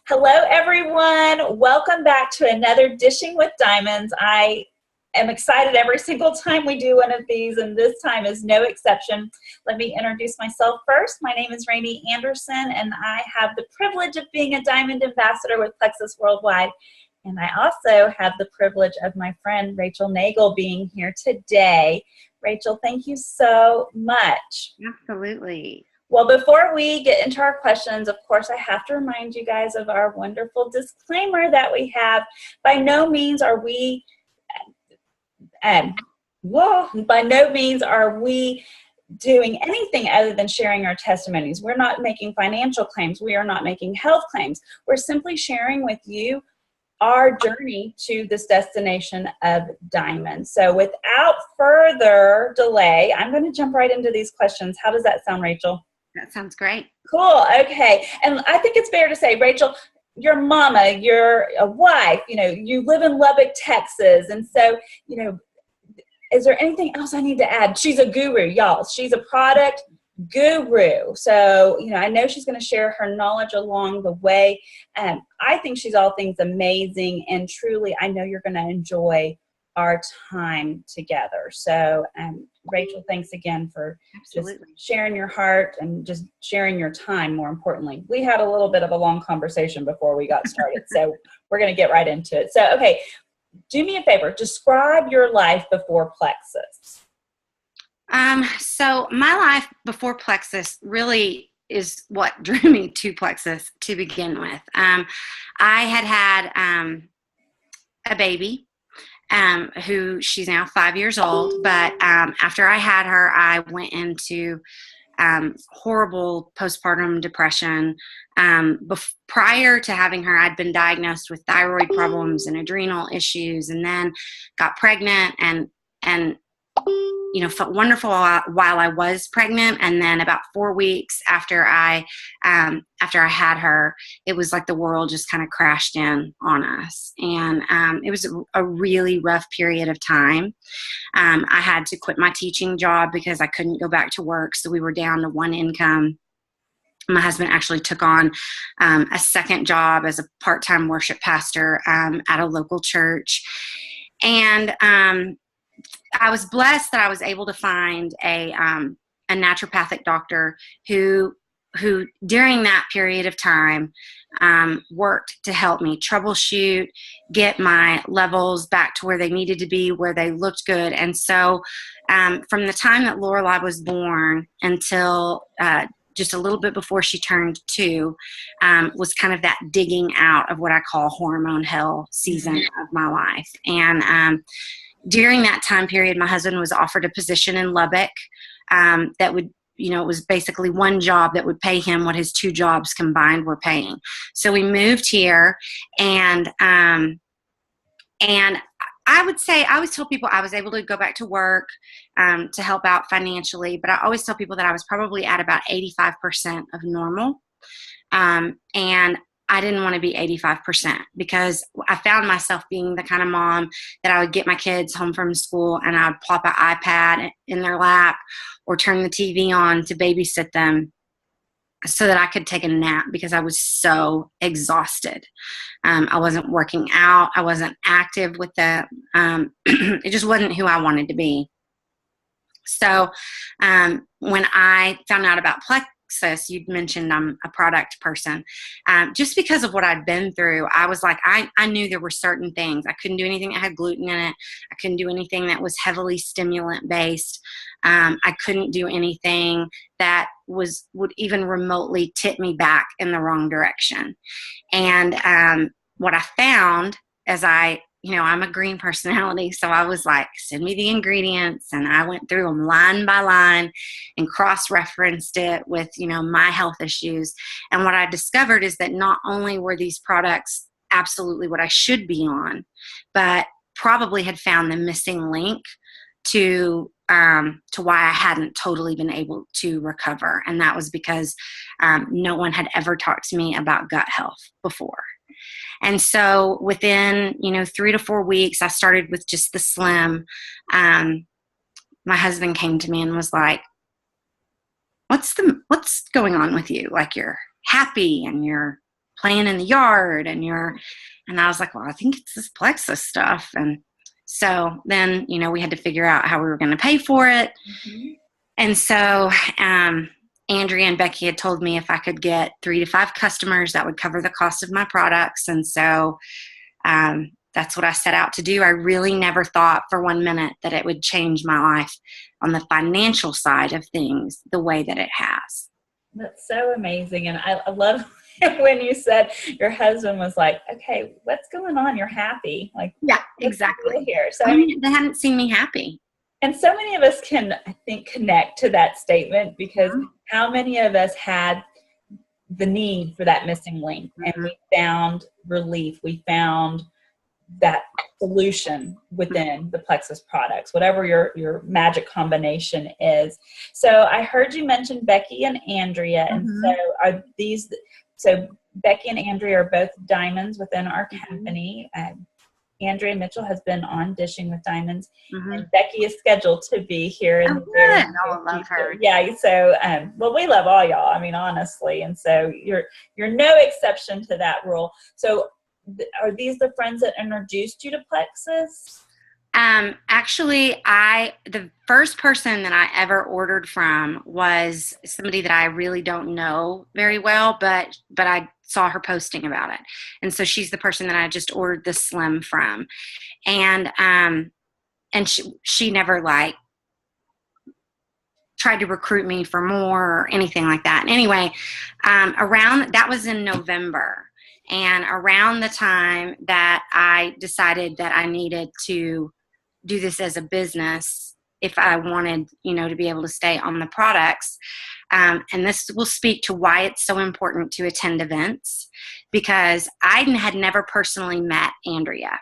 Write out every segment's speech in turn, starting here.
Hello, everyone. Welcome back to another Dishing with Diamonds. I am excited every single time we do one of these, and this time is no exception. Let me introduce myself first. My name is Rainey Anderson, and I have the privilege of being a Diamond Ambassador with Plexus Worldwide. And I also have the privilege of my friend Rachel Neagle being here today. Rachel, thank you so much. Absolutely. Well, before we get into our questions, of course, I have to remind you guys of our wonderful disclaimer that we have. By no means are we, doing anything other than sharing our testimonies. We're not making financial claims. We are not making health claims. We're simply sharing with you our journey to this destination of diamonds. So without further delay, I'm going to jump right into these questions. How does that sound, Rachel? That sounds great. Cool. Okay. And I think it's fair to say, Rachel, your mama, you're a wife, you live in Lubbock, Texas. And so, is there anything else I need to add? She's a guru, y'all. She's a product guru. So, I know she's going to share her knowledge along the way. I think she's all things amazing. And truly, I know you're going to enjoy our time together. So, Rachel, thanks again for just sharing your heart and just sharing your time, more importantly. We had a little bit of a long conversation before we got started, so we're going to get right into it. So, okay, do me a favor. Describe your life before Plexus. So my life before Plexus really is what drew me to Plexus to begin with. I had a baby. Who she's now 5 years old. But after I had her, I went into horrible postpartum depression. Prior to having her, I'd been diagnosed with thyroid problems and adrenal issues, and then got pregnant and felt wonderful while I was pregnant. And then about 4 weeks after I had her, it was like the world just kind of crashed in on us. And it was a really rough period of time. I had to quit my teaching job because I couldn't go back to work. So we were down to one income. My husband actually took on a second job as a part-time worship pastor at a local church. And I was blessed that I was able to find a naturopathic doctor who during that period of time worked to help me troubleshoot, get my levels back to where they needed to be, where they looked good. And so from the time that Lorelai was born until just a little bit before she turned 2 was kind of that digging out of what I call hormone hell season of my life. And during that time period, my husband was offered a position in Lubbock that would, it was basically one job that would pay him what his 2 jobs combined were paying. So we moved here, and I would say, I always tell people I was able to go back to work to help out financially, but I always tell people that I was probably at about 85% of normal. And I didn't want to be 85% because I found myself being the kind of mom that I would get my kids home from school and I would plop an iPad in their lap or turn the TV on to babysit them so that I could take a nap because I was so exhausted. I wasn't working out. I wasn't active with them. It just wasn't who I wanted to be. So when I found out about Plexus, you'd mentioned I'm a product person. Just because of what I'd been through, I was like, I knew there were certain things. I couldn't do anything that had gluten in it. I couldn't do anything that was heavily stimulant based. I couldn't do anything that would even remotely tip me back in the wrong direction. And what I found as I'm a green personality, so I was like, send me the ingredients, and I went through them line by line and cross-referenced it with, my health issues. And what I discovered is that not only were these products absolutely what I should be on, but probably had found the missing link to why I hadn't totally been able to recover. And that was because no one had ever talked to me about gut health before. And so within, 3 to 4 weeks, I started with just the Slim. My husband came to me and was like, what's going on with you? Like, you're happy and you're playing in the yard and I was like, well, I think it's this Plexus stuff. And so then, we had to figure out how we were going to pay for it. Mm-hmm. And so, Andrea and Becky had told me if I could get 3 to 5 customers, that would cover the cost of my products. And so, that's what I set out to do. I really never thought for 1 minute that it would change my life on the financial side of things the way that it has. That's so amazing. And I love when you said your husband was like, okay, what's going on? You're happy. Like, yeah, exactly. Here. So they hadn't seen me happy. And so many of us can, I think, connect to that statement, because how many of us had the need for that missing link, and we found relief. We found that solution within the Plexus products, whatever your magic combination is. So I heard you mention Becky and Andrea. And so Becky and Andrea are both diamonds within our company. Andrea Mitchell has been on Dishing with Diamonds, and Becky is scheduled to be here in the very near future. I love her. Yeah. So, well, we love all y'all. I mean, honestly, and so you're no exception to that rule. So, are these the friends that introduced you to Plexus? Actually, the first person that I ever ordered from was somebody that I really don't know very well, but I saw her posting about it. And so she's the person that I just ordered the Slim from. And she never tried to recruit me for more or anything like that. Anyway, that was in November. And around the time that I decided that I needed to do this as a business, if I wanted, to be able to stay on the products, and this will speak to why it's so important to attend events, because I had never personally met Andrea.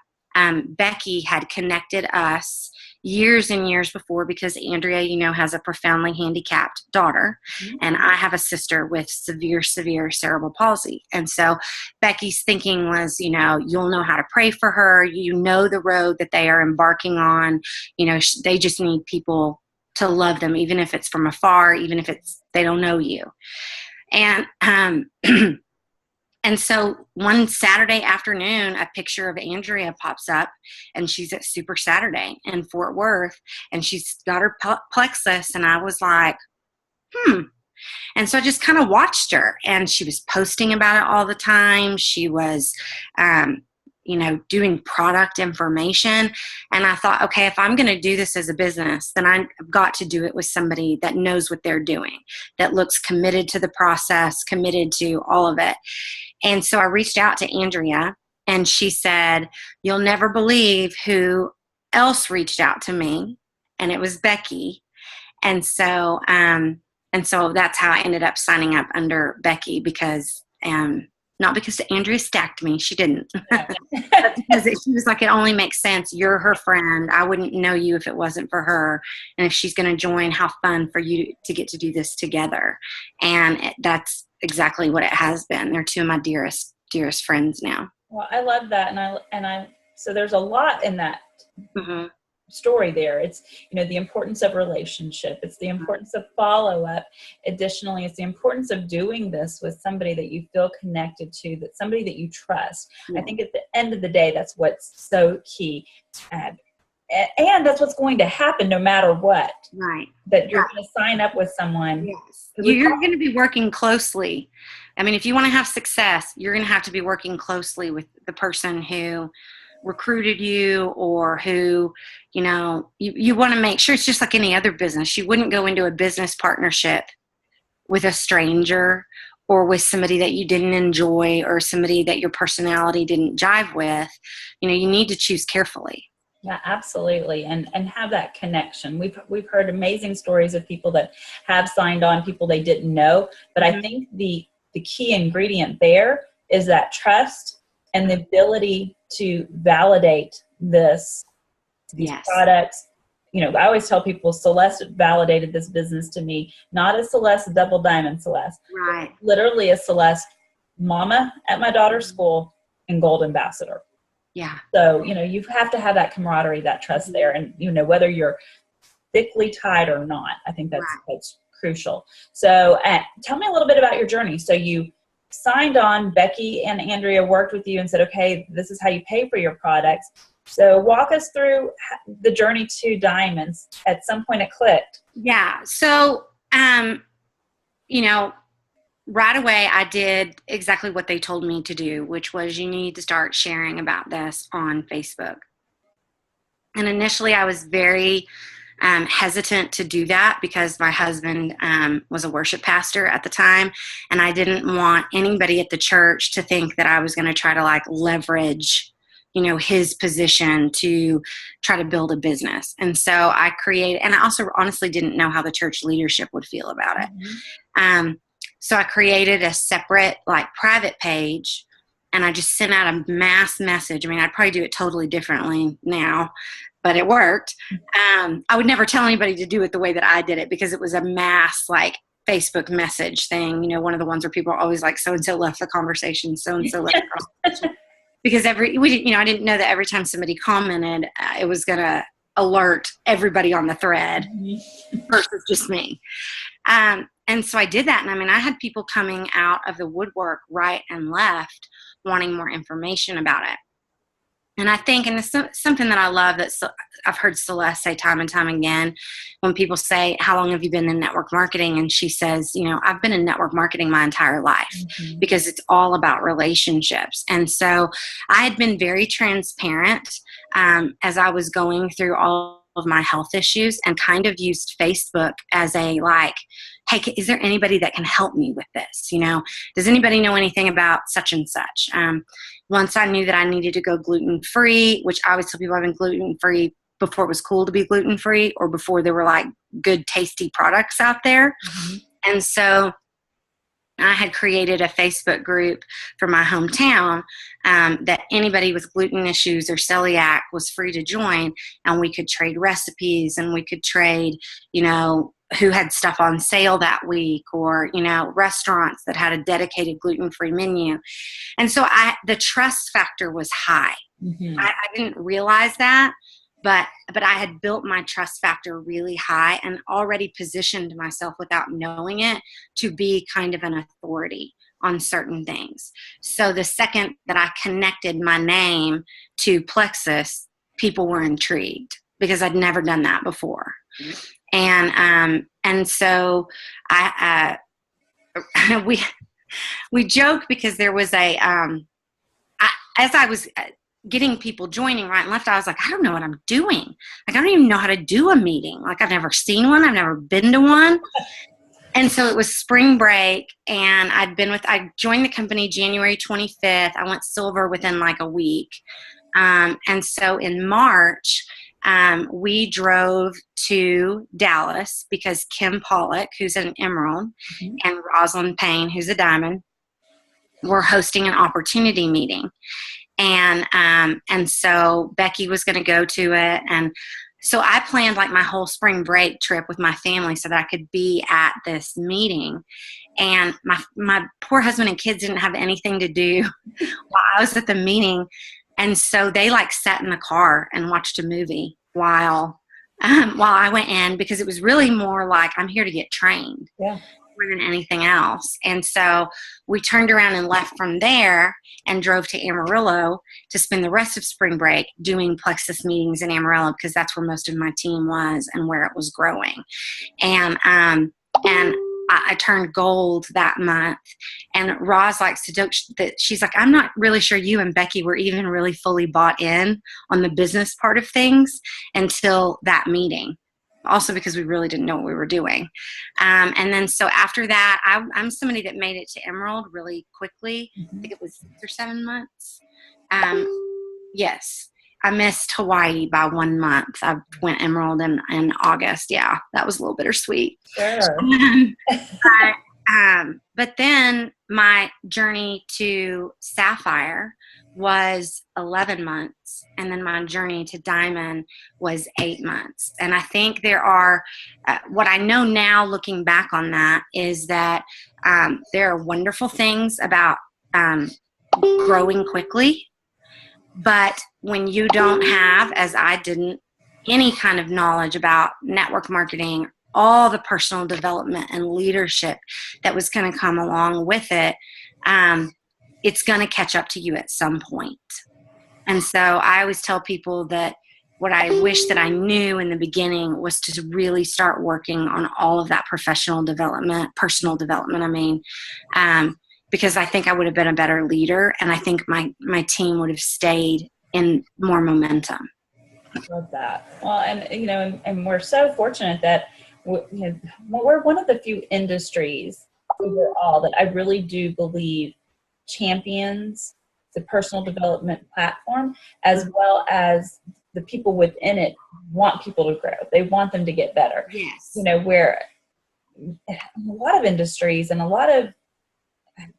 Becky had connected us years and years before, because Andrea, has a profoundly handicapped daughter, and I have a sister with severe cerebral palsy. And so Becky's thinking was, you'll know how to pray for her. The road that they are embarking on. They just need people to love them, even if it's from afar, even if they don't know you. And and so one Saturday afternoon, a picture of Andrea pops up, and she's at Super Saturday in Fort Worth, and she's got her Plexus, and I was like, And so I just kind of watched her, and she was posting about it all the time. She was, doing product information. And I thought, okay, if I'm going to do this as a business, then I've got to do it with somebody that knows what they're doing, that looks committed to the process, committed to all of it. And so I reached out to Andrea, and she said, you'll never believe who else reached out to me. And it was Becky. And so that's how I ended up signing up under Becky, because, not because Andrea stacked me. She didn't. But because she was like, it only makes sense. You're her friend. I wouldn't know you if it wasn't for her. And if she's going to join, how fun for you to get to do this together. And that's exactly what it has been. They're two of my dearest friends now. Well, I love that. So there's a lot in that story there. It's, the importance of relationship. It's the importance of follow-up. Additionally, it's the importance of doing this with somebody that you feel connected to, that somebody that you trust. I think at the end of the day, that's what's so key. And that's what's going to happen no matter what. Right. That you're going to sign up with someone. Yes. You're going to be working closely. I mean, if you want to have success, you're going to have to be working closely with the person who recruited you, or who, you want to make sure. It's just like any other business. You wouldn't go into a business partnership with a stranger, or with somebody that you didn't enjoy, or somebody that your personality didn't jive with. You need to choose carefully. Yeah, absolutely. And have that connection. We've heard amazing stories of people that have signed on, people they didn't know. But I think the key ingredient there is that trust and the ability to validate these products. I always tell people Celeste validated this business to me, not as Celeste double diamond Celeste, right? Literally a Celeste mama at my daughter's school and gold ambassador. Yeah. So, you have to have that camaraderie, that trust there. And, whether you're thickly tied or not, I think that's crucial. So tell me a little bit about your journey. So you signed on, Becky and Andrea worked with you and said, okay, this is how you pay for your products. So walk us through the journey to diamonds. At some point it clicked. Yeah. So, you know, right away I did exactly what they told me to do, which was you need to start sharing about this on Facebook. And initially I was very hesitant to do that because my husband was a worship pastor at the time, and I didn't want anybody at the church to think that I was going to try to like leverage, you know, his position to try to build a business. And so I created, and I also honestly didn't know how the church leadership would feel about it. So I created a separate like private page, and I just sent out a mass message. I mean, I'd probably do it totally differently now, but it worked. I would never tell anybody to do it the way that I did it because it was a mass like Facebook message thing. You know, one of the ones where people are always like, so-and-so left the conversation, so-and-so left the conversation. Because I didn't know that every time somebody commented, it was going to alert everybody on the thread versus just me. And so I did that. And I mean, I had people coming out of the woodwork right and left wanting more information about it. And I think, and it's something that I love that I've heard Celeste say time and time again, when people say, how long have you been in network marketing? And she says, you know, I've been in network marketing my entire life because it's all about relationships. And so I had been very transparent as I was going through all of my health issues, and kind of used Facebook as a like, hey, is there anybody that can help me with this? You know, does anybody know anything about such and such? Once I knew that I needed to go gluten-free, which I always tell people I've been gluten-free before it was cool to be gluten-free, or before there were like good, tasty products out there. And so I had created a Facebook group for my hometown that anybody with gluten issues or celiac was free to join, and we could trade recipes, and we could trade, you know, who had stuff on sale that week, or, you know, restaurants that had a dedicated gluten-free menu. And so the trust factor was high. I didn't realize that, but I had built my trust factor really high and already positioned myself without knowing it to be kind of an authority on certain things. So the second that I connected my name to Plexus, people were intrigued because I'd never done that before. And so we joke because there was as I was getting people joining right and left, I was like, I don't know what I'm doing. Like, I don't even know how to do a meeting. Like, I've never seen one. I've never been to one. And so it was spring break, and I joined the company January 25th. I went silver within like a week. And so in March, we drove to Dallas because Kim Pollock, who's an emerald, and Rosalind Payne, who's a diamond, were hosting an opportunity meeting. And so Becky was going to go to it. And so I planned like my whole spring break trip with my family so that I could be at this meeting. And my poor husband and kids didn't have anything to do while I was at the meeting. And so they like sat in the car and watched a movie while I went in, because it was really more like, I'm here to get trained more than anything else. And so we turned around and left from there and drove to Amarillo to spend the rest of spring break doing Plexus meetings in Amarillo, because that's where most of my team was and where it was growing. And I turned gold that month, and Roz likes to joke that she's like, I'm not really sure you and Becky were even really fully bought in on the business part of things until that meeting. Also because we really didn't know what we were doing. And then so after that, I'm somebody that made it to Emerald really quickly. I think it was 6 or 7 months. Yes. I missed Hawaii by 1 month. I went Emerald in August. Yeah, that was a little bittersweet. Sure. But then my journey to Sapphire was 11 months. And then my journey to Diamond was 8 months. And I think there are, what I know now looking back on that is that there are wonderful things about growing quickly. But when you don't have, as I didn't, any kind of knowledge about network marketing, all the personal development and leadership that was going to come along with it, it's going to catch up to you at some point. And so I always tell people that what I wish that I knew in the beginning was to really start working on all of that personal development, because I think I would have been a better leader, and I think my team would have stayed in more momentum. Love that. Well, and we're so fortunate that we're one of the few industries overall that I really do believe champions the personal development platform, as well as the people within it want people to grow. They want them to get better. Yes. Where a lot of industries and a lot of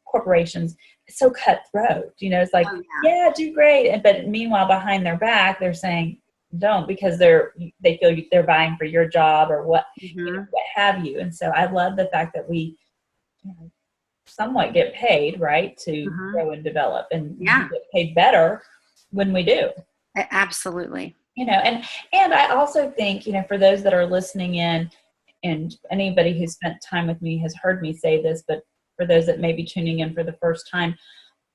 corporations, it's so cutthroat. It's like, yeah, do great. But meanwhile, behind their back, they're saying, don't, because they feel they're vying for your job or what, what have you. And so I love the fact that we somewhat get paid, right, to grow and develop, and we get paid better when we do. Absolutely. And I also think, for those that are listening in, and anybody who spent time with me has heard me say this, but for those that may be tuning in for the first time,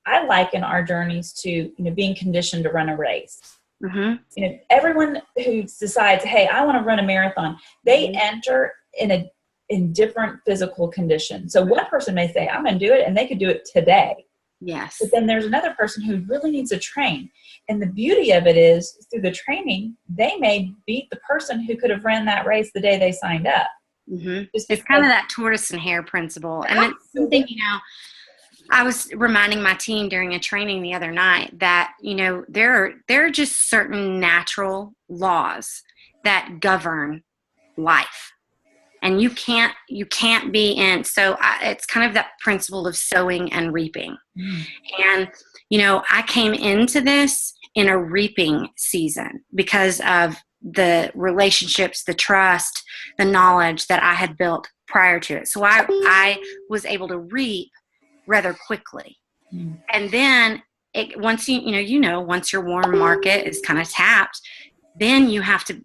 I liken our journeys to, being conditioned to run a race. Everyone who decides, hey, I want to run a marathon, they enter in different physical conditions. So one person may say, I'm going to do it, and they could do it today. Yes. But then there's another person who really needs to train. And the beauty of it is, through the training, they may beat the person who could have ran that race the day they signed up. It's kind of that tortoise and hare principle. And it's something, I was reminding my team during a training the other night that, there are just certain natural laws that govern life. And you can't be in. So it's kind of that principle of sowing and reaping. And, I came into this in a reaping season because of the relationships, the trust, the knowledge that I had built prior to it. So I was able to reap rather quickly. And then once once your warm market is kind of tapped, then you have to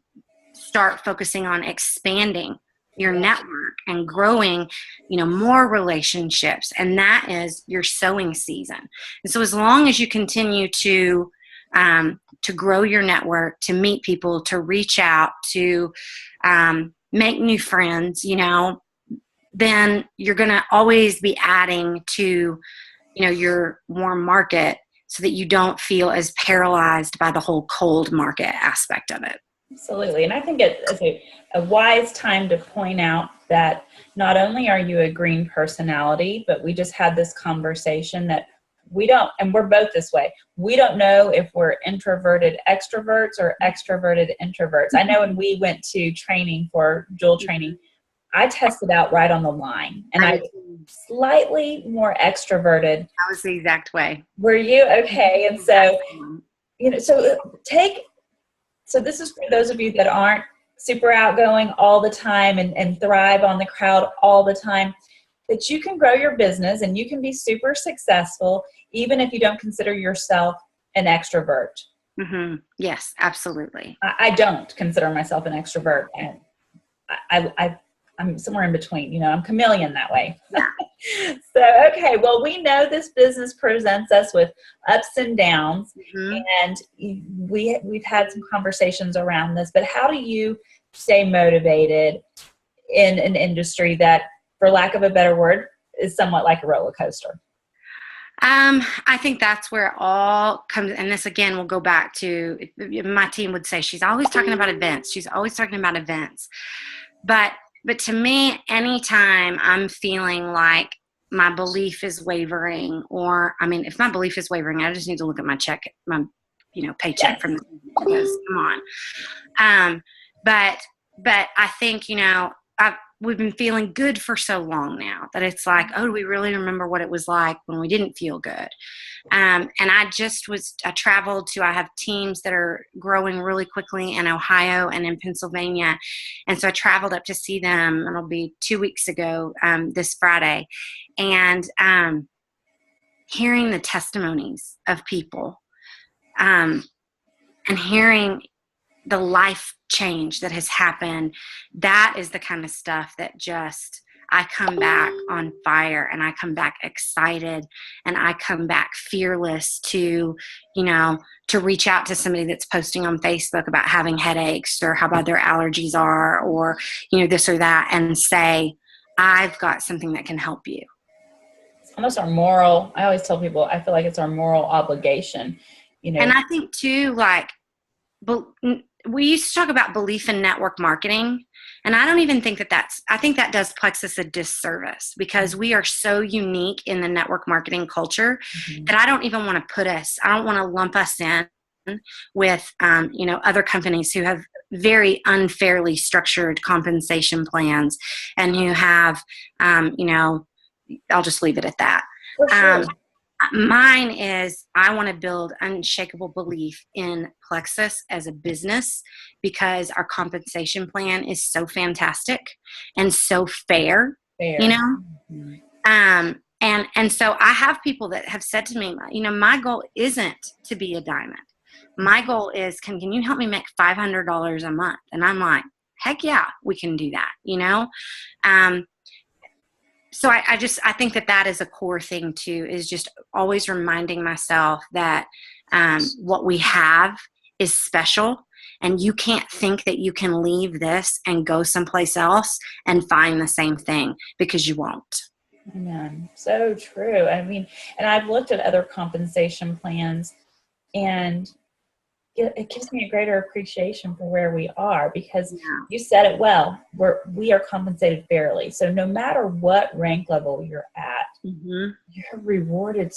start focusing on expanding your network and growing, more relationships. And that is your sowing season. And so as long as you continue to grow your network, to meet people, to reach out, to make new friends, then you're going to always be adding to, your warm market, so that you don't feel as paralyzed by the whole cold market aspect of it. Absolutely. And I think it's a wise time to point out that not only are you a green personality, but we just had this conversation that and we're both this way. We don't know if we're introverted extroverts or extroverted introverts. I know when we went to training for dual training, I tested out right on the line, and I was slightly more extroverted. That was the exact way. Were you? Okay. And so, so this is for those of you that aren't super outgoing all the time and thrive on the crowd all the time, that you can grow your business and you can be super successful even if you don't consider yourself an extrovert. Yes, absolutely. I don't consider myself an extrovert, and I'm somewhere in between. I'm chameleon that way. So, okay, well, we know this business presents us with ups and downs, and we've had some conversations around this, but how do you stay motivated in an industry that, for lack of a better word, is somewhat like a roller coaster? I think that's where it all comes, and this again will go back to, my team would say, she's always talking about events. She's always talking about events. But to me, anytime I'm feeling like my belief is wavering, or, if my belief is wavering, I just need to look at my check, my, paycheck from the, because come on. But I think, we've been feeling good for so long now that it's like, oh, do we really remember what it was like when we didn't feel good? And I have teams that are growing really quickly in Ohio and in Pennsylvania. And so I traveled up to see them. It'll be 2 weeks ago, this Friday. And hearing the testimonies of people, and hearing the life change that has happened, that is the kind of stuff that just, I come back on fire, and I come back excited, and I come back fearless to, to reach out to somebody that's posting on Facebook about having headaches or how bad their allergies are, or, this or that, and say, I've got something that can help you. It's almost our moral. I always tell people, I feel like it's our moral obligation, And I think too, like, we used to talk about belief in network marketing, and I don't even think I think that does Plexus a disservice, because we are so unique in the network marketing culture that I don't even want to I don't want to lump us in with, other companies who have very unfairly structured compensation plans and who have, I'll just leave it at that. For sure. Mine is, I want to build unshakable belief in Plexus as a business, because our compensation plan is so fantastic and so fair. And so I have people that have said to me, my goal isn't to be a diamond. My goal is, can you help me make $500 a month? And I'm like, heck yeah, we can do that, So I think that is a core thing too, is just always reminding myself that what we have is special, and you can't think that you can leave this and go someplace else and find the same thing, because you won't. Amen. So true. I mean, and I've looked at other compensation plans, and it gives me a greater appreciation for where we are, because you said it well, we are compensated fairly. So no matter what rank level you're at, you're rewarded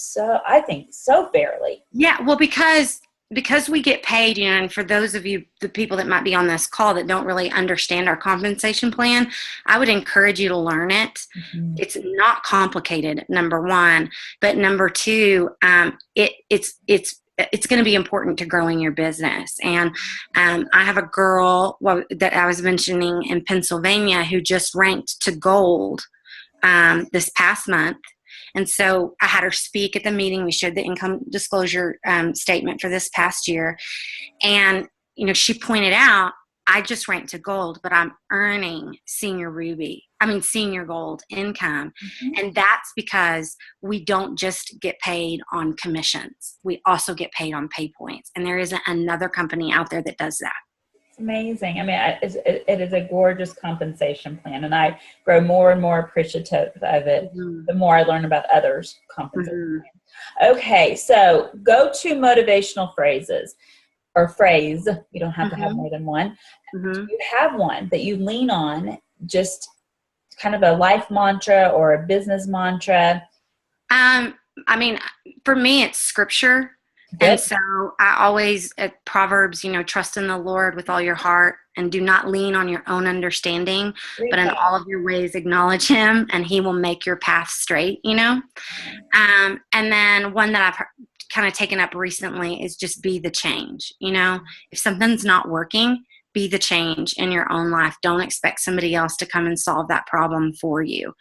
I think so fairly. Yeah. Well, because we get paid, and for those of you, the people that might be on this call that don't really understand our compensation plan, I would encourage you to learn it. It's not complicated, number one, but number two, it's going to be important to growing your business. And I have a girl that I was mentioning in Pennsylvania who just ranked to gold this past month. And so I had her speak at the meeting. We showed the income disclosure statement for this past year. And, she pointed out, I just ranked to gold, but I'm earning senior gold income. And that's because we don't just get paid on commissions. We also get paid on pay points. And there isn't another company out there that does that. It's amazing. I mean, it is a gorgeous compensation plan, and I grow more and more appreciative of it the more I learn about others' compensation plans. Okay, so go to motivational phrases. Or phrase. You don't have to have more than one. Do you have one that you lean on, just kind of a life mantra or a business mantra? For me, it's scripture. Good. And so I always, at Proverbs, trust in the Lord with all your heart, and do not lean on your own understanding, but in all of your ways acknowledge him, and he will make your path straight, And then one that I've kind of taken up recently is just be the change. If something's not working, be the change in your own life. Don't expect somebody else to come and solve that problem for you.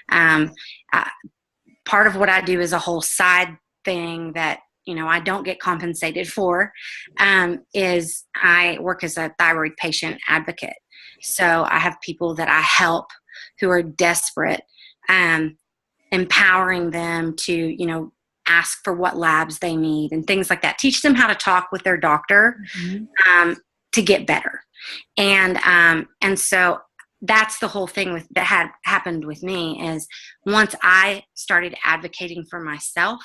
Part of what I do is a whole side thing that, I don't get compensated for, is I work as a thyroid patient advocate. So I have people that I help who are desperate, empowering them to, ask for what labs they need and things like that. Teach them how to talk with their doctor to get better. And so that's the whole thing that had happened with me, is once I started advocating for myself,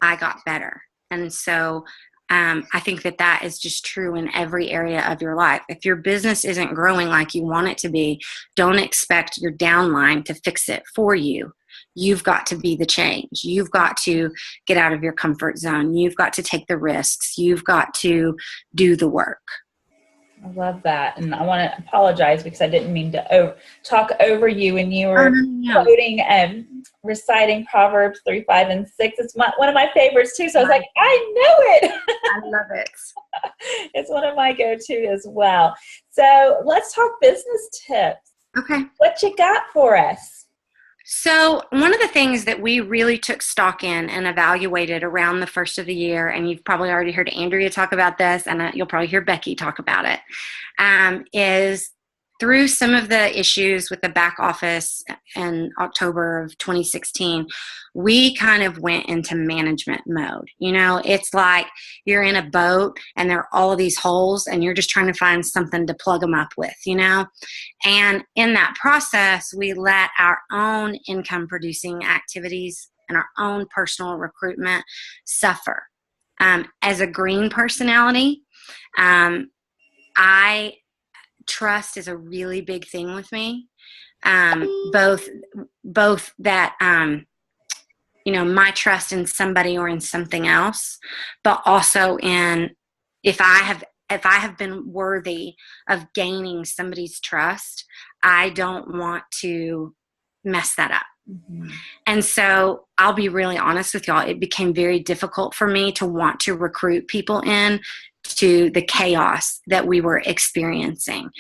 I got better. And so I think that is just true in every area of your life. If your business isn't growing like you want it to be, don't expect your downline to fix it for you. You've got to be the change. You've got to get out of your comfort zone. You've got to take the risks. You've got to do the work. I love that. And I want to apologize because I didn't mean to talk over you when you were quoting and reciting Proverbs 3, 5, and 6. It's one of my favorites too. So I was like, I know it. I love it. It's one of my go-to as well. So let's talk business tips. Okay. What you got for us? So one of the things that we really took stock in and evaluated around the first of the year, and you've probably already heard Andrea talk about this, and you'll probably hear Becky talk about it, is through some of the issues with the back office in October of 2016, we kind of went into management mode. It's like you're in a boat and there are all of these holes and you're just trying to find something to plug them up with, And in that process, we let our own income producing activities and our own personal recruitment suffer. As a green personality, trust is a really big thing with me. Both that, my trust in somebody or in something else, but also in if I have been worthy of gaining somebody's trust, I don't want to mess that up. Mm-hmm. And so I'll be really honest with y'all. It became very difficult for me to want to recruit people in to the chaos that we were experiencing,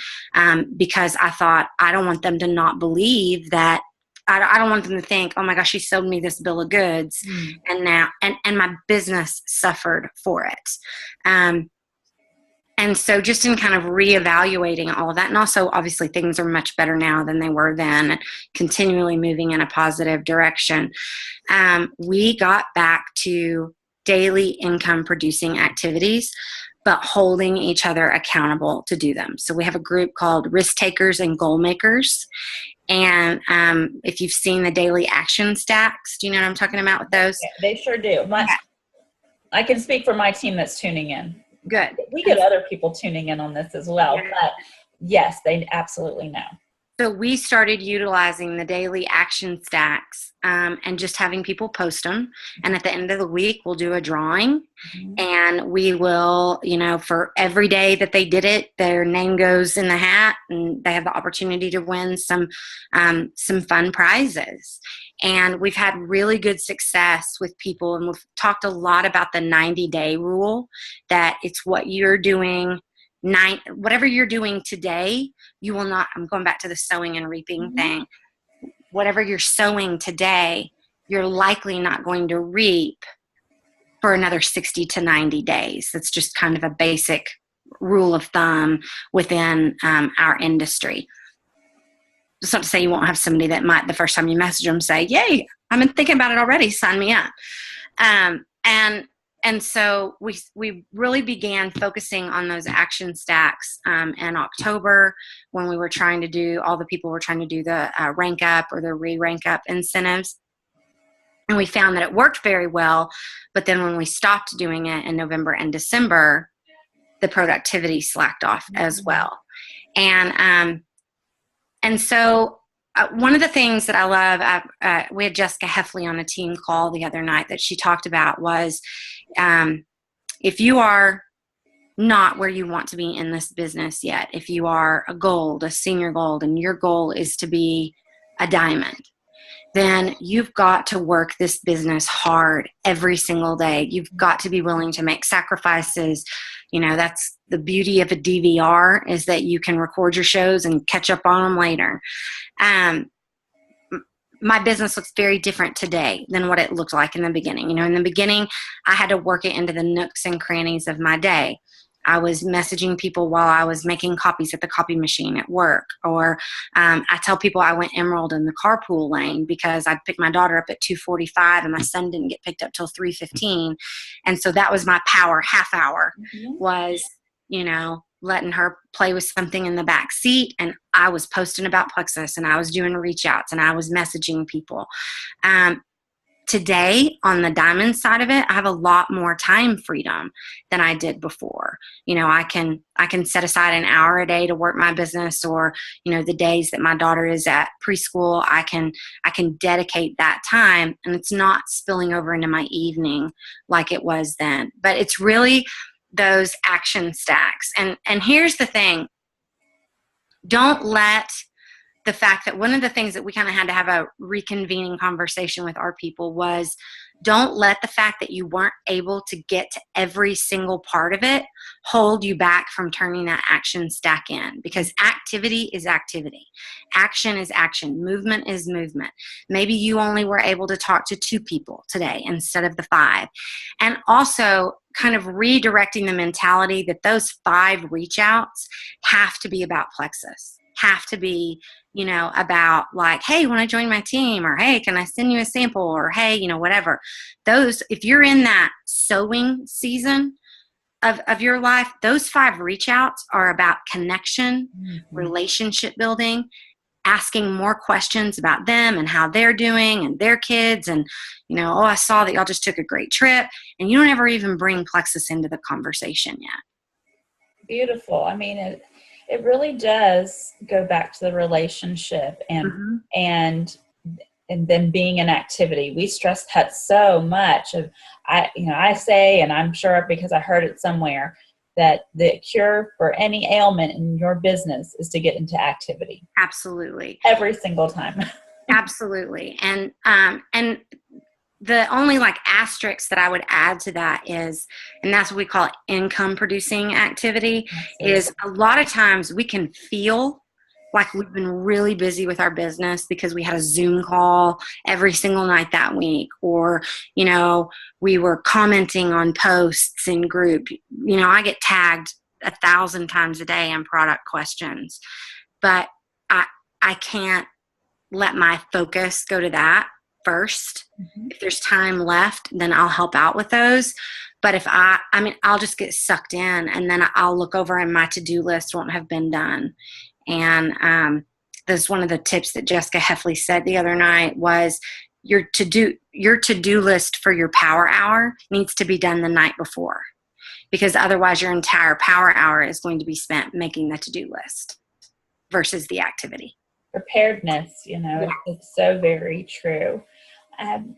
because I thought, I don't want them to not believe that. I don't want them to think, oh my gosh, she sold me this bill of goods, and now and my business suffered for it. And so just in kind of reevaluating all of that, and also obviously things are much better now than they were then, continually moving in a positive direction. We got back to daily income producing activities, but holding each other accountable to do them. So we have a group called Risk Takers and Goal Makers. And if you've seen the daily action stacks, do you know what I'm talking about with those? Yeah, they sure do. I can speak for my team that's tuning in. Good. We get other people tuning in on this as well, but yes, they absolutely know. So we started utilizing the daily action stacks and just having people post them. And at the end of the week, we'll do a drawing. Mm-hmm. And we will, for every day that they did it, their name goes in the hat and they have the opportunity to win some fun prizes. And we've had really good success with people. And we've talked a lot about the 90-day rule, that it's what you're doing. Whatever you're doing today, you will not, I'm going back to the sowing and reaping thing. Whatever you're sowing today, you're likely not going to reap for another 60 to 90 days. That's just kind of a basic rule of thumb within our industry. It's not to say you won't have somebody that might, the first time you message them, say, yay, I've been thinking about it already, sign me up. And so we really began focusing on those action stacks in October, when we were trying to do, all the people were trying to do the rank up or the re-rank up incentives. And we found that it worked very well. But then when we stopped doing it in November and December, the productivity slacked off as well. And so one of the things that I love, we had Jessica Heffley on a team call the other night that she talked about was, if you are not where you want to be in this business yet, if you are a senior gold, and your goal is to be a diamond, then you've got to work this business hard every single day. You've got to be willing to make sacrifices. That's the beauty of a DVR, is that you can record your shows and catch up on them later. My business looks very different today than what it looked like in the beginning. In the beginning, I had to work it into the nooks and crannies of my day. I was messaging people while I was making copies at the copy machine at work. Or I tell people I went Emerald in the carpool lane because I'd pick my daughter up at 2:45 and my son didn't get picked up till 3:15. And so that was my power half hour, was, letting her play with something in the back seat. And I was posting about Plexus, and I was doing reach outs, and I was messaging people. Today, on the diamond side of it, I have a lot more time freedom than I did before. I can set aside an hour a day to work my business, or, the days that my daughter is at preschool, I can dedicate that time, and it's not spilling over into my evening like it was then. But it's really those action stacks. And here's the thing. Don't let the fact that, one of the things that we kind of had to have a reconvening conversation with our people was, don't let the fact that you weren't able to get to every single part of it hold you back from turning that action stack in, because activity is activity. Action is action. Movement is movement. Maybe you only were able to talk to 2 people today instead of the 5. And also kind of redirecting the mentality that those 5 reach outs have to be about Plexus. have to be, about like, hey, want to join my team? Or, hey, can I send you a sample? Or, hey, whatever. Those, if you're in that sowing season of your life, those 5 reach outs are about connection, relationship building, asking more questions about them and how they're doing and their kids. And, oh, I saw that y'all just took a great trip. And you don't ever even bring Plexus into the conversation yet. Beautiful. I mean, it really does go back to the relationship and then being an activity. We stress that so much. I say, and I'm sure because I heard it somewhere, that the cure for any ailment in your business is to get into activity. Absolutely. Every single time. Absolutely. And the only like asterisk that I would add to that is, and that's what we call income producing activity, is a lot of times we can feel like we've been really busy with our business because we had a Zoom call every single night that week, or, we were commenting on posts in group. I get tagged 1,000 times a day in product questions, but I can't let my focus go to that first. If there's time left, then I'll help out with those. But if I'll just get sucked in, and then I'll look over and my to-do list won't have been done. And that's one of the tips that Jessica Heffley said the other night was your to-do list for your power hour needs to be done the night before, because otherwise your entire power hour is going to be spent making the to-do list versus the activity. Preparedness, it's so very true.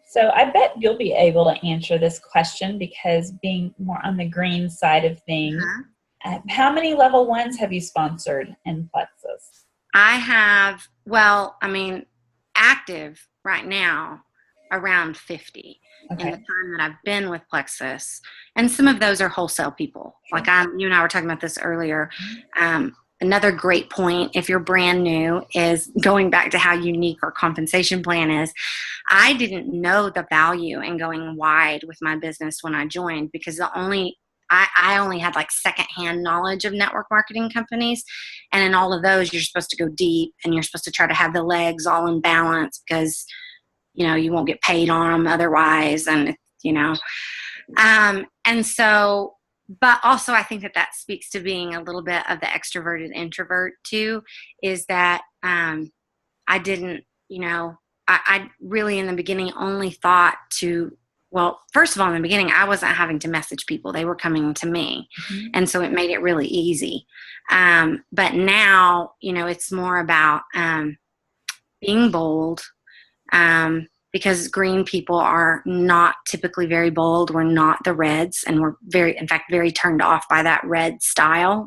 So I bet you'll be able to answer this question, because being more on the green side of things, how many level 1s have you sponsored in Plexus? I have, active right now around 50 in the time that I've been with Plexus. And some of those are wholesale people. Like you and I were talking about this earlier. Another great point, if you're brand new, is going back to how unique our compensation plan is. I didn't know the value in going wide with my business when I joined, because I only had like secondhand knowledge of network marketing companies. And in all of those, you're supposed to go deep, and you're supposed to try to have the legs all in balance, because, you won't get paid on them otherwise. And, and so, but also I think that speaks to being a little bit of the extroverted introvert too, is that I didn't, I really in the beginning only thought first of all, in the beginning, I wasn't having to message people. They were coming to me. And so it made it really easy. But now, it's more about being bold, because green people are not typically very bold. We're not the reds, and we're in fact, very turned off by that red style,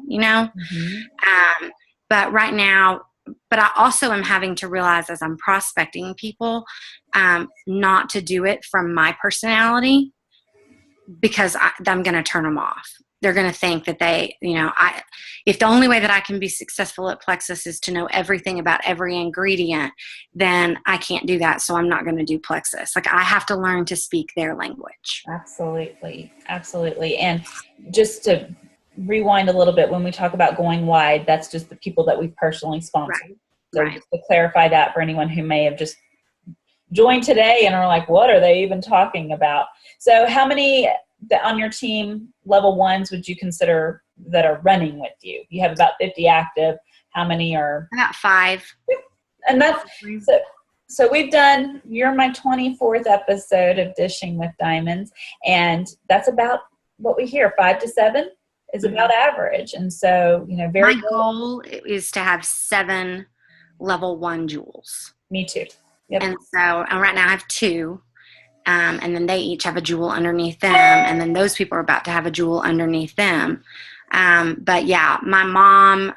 But right now, but I also am having to realize as I'm prospecting people, not to do it from my personality, because I'm going to turn them off. They're going to think that if the only way that I can be successful at Plexus is to know everything about every ingredient, then I can't do that. So I'm not going to do Plexus. Like, I have to learn to speak their language. Absolutely. Absolutely. And just to rewind a little bit, when we talk about going wide, that's just the people that we've personally sponsored. Right. So just to clarify that for anyone who may have just joined today and are like, what are they even talking about? So how many on your team, level 1s, would you consider that are running with you? You have about 50 active. How many are? About 5. And that's so you're my 24th episode of Dishing with Diamonds, and that's about what we hear. 5 to 7 is about average. And so, my goal is to have 7 level 1 jewels. Me too. Yep. And right now I have 2. And then they each have a jewel underneath them. And then those people are about to have a jewel underneath them. But yeah, my mom,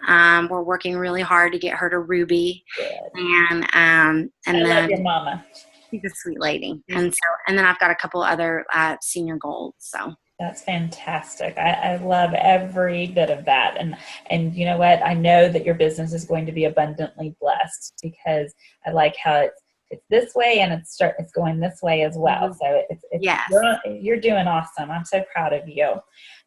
we're working really hard to get her to Ruby. Good. And I love your mama. She's a sweet lady. And then I've got a couple other senior golds. So that's fantastic. I love every bit of that. And you know what? I know that your business is going to be abundantly blessed, because I like how it's this way and it's going this way as well. So Yes. you're doing awesome. I'm so proud of you.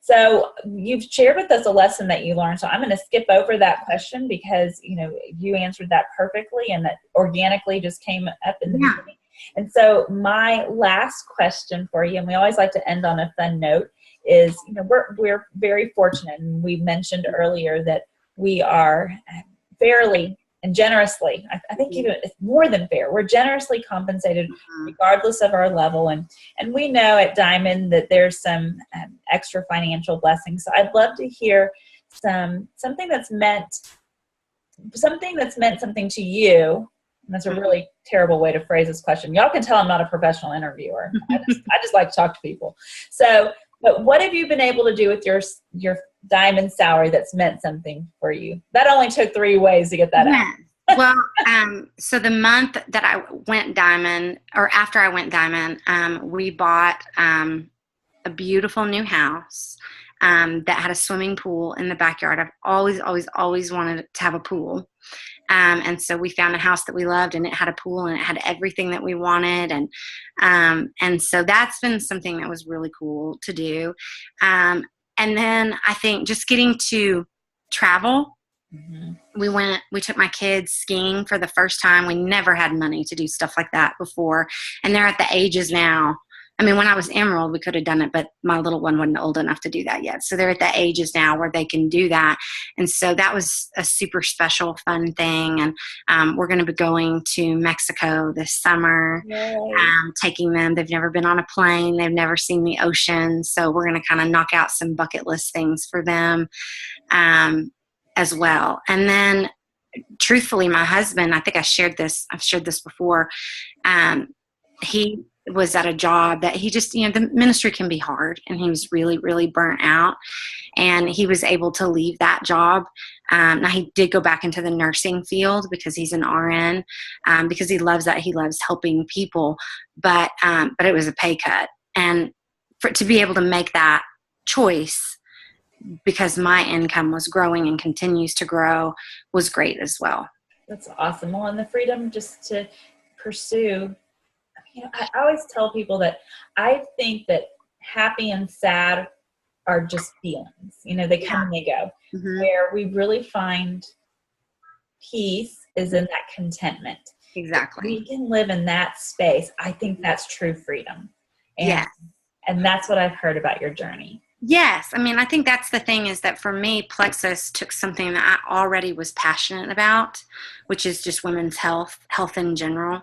So you've shared with us a lesson that you learned. So I'm going to skip over that question because, you answered that perfectly and that organically just came up in the beginning. And so my last question for you, and we always like to end on a fun note, is, we're very fortunate. And we mentioned earlier that we are fairly and generously, I think even it's more than fair. We're generously compensated regardless of our level. And we know at Diamond that there's some extra financial blessings. So I'd love to hear something that's meant something to you. And that's a really terrible way to phrase this question. Y'all can tell I'm not a professional interviewer. I just like to talk to people. So, but what have you been able to do with your Diamond salary that's meant something for you? That only took 3 ways to get that out. Well, so the month that I went Diamond, or after I went Diamond, we bought a beautiful new house that had a swimming pool in the backyard. I've always wanted to have a pool. And so we found a house that we loved, and it had a pool, and it had everything that we wanted. And so that's been something that was really cool to do. And then I think just getting to travel. We took my kids skiing for the first time. We never had money to do stuff like that before. And they're at the ages now. I mean, when I was Emerald, we could have done it, but my little one wasn't old enough to do that yet. So they're at the ages now where they can do that. And so that was a super special, fun thing. And we're going to be going to Mexico this summer, taking them. They've never been on a plane. They've never seen the ocean. So we're going to kind of knock out some bucket list things for them as well. And then truthfully, my husband, I think I've shared this before. He was at a job that he just, the ministry can be hard, and he was really, really burnt out, and he was able to leave that job. Now he did go back into the nursing field because he's an RN, because he loves that. He loves helping people, but it was a pay cut, and to be able to make that choice because my income was growing and continues to grow was great as well. That's awesome. Well, and the freedom just to pursue. I always tell people that I think that happy and sad are just feelings. They come and they go. Where we really find peace is in that contentment. Exactly. If we can live in that space. I think that's true freedom. And that's what I've heard about your journey. Yes. I mean, I think that's the thing, is that for me, Plexus took something that I already was passionate about, which is just women's health in general.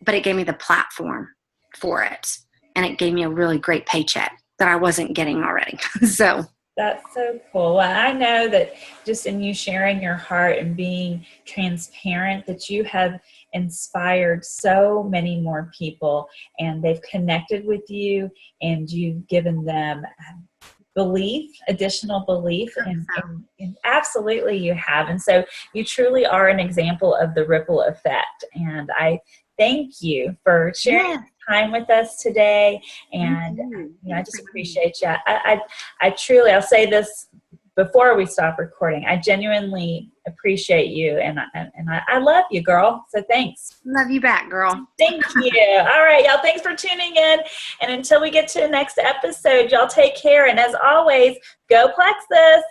But it gave me the platform for it, and it gave me a really great paycheck that I wasn't getting already. So that's so cool. Well, I know that just in you sharing your heart and being transparent, that you have inspired so many more people, and they've connected with you, and you've given them additional belief, and absolutely you have. And so you truly are an example of the ripple effect. And I thank you for sharing time with us today. And I just appreciate you. I truly, I'll say this before we stop recording, I genuinely appreciate you, and I love you, girl. So thanks. Love you back, girl. Thank you. All right, y'all. Thanks for tuning in. And until we get to the next episode, y'all take care. And as always, go Plexus.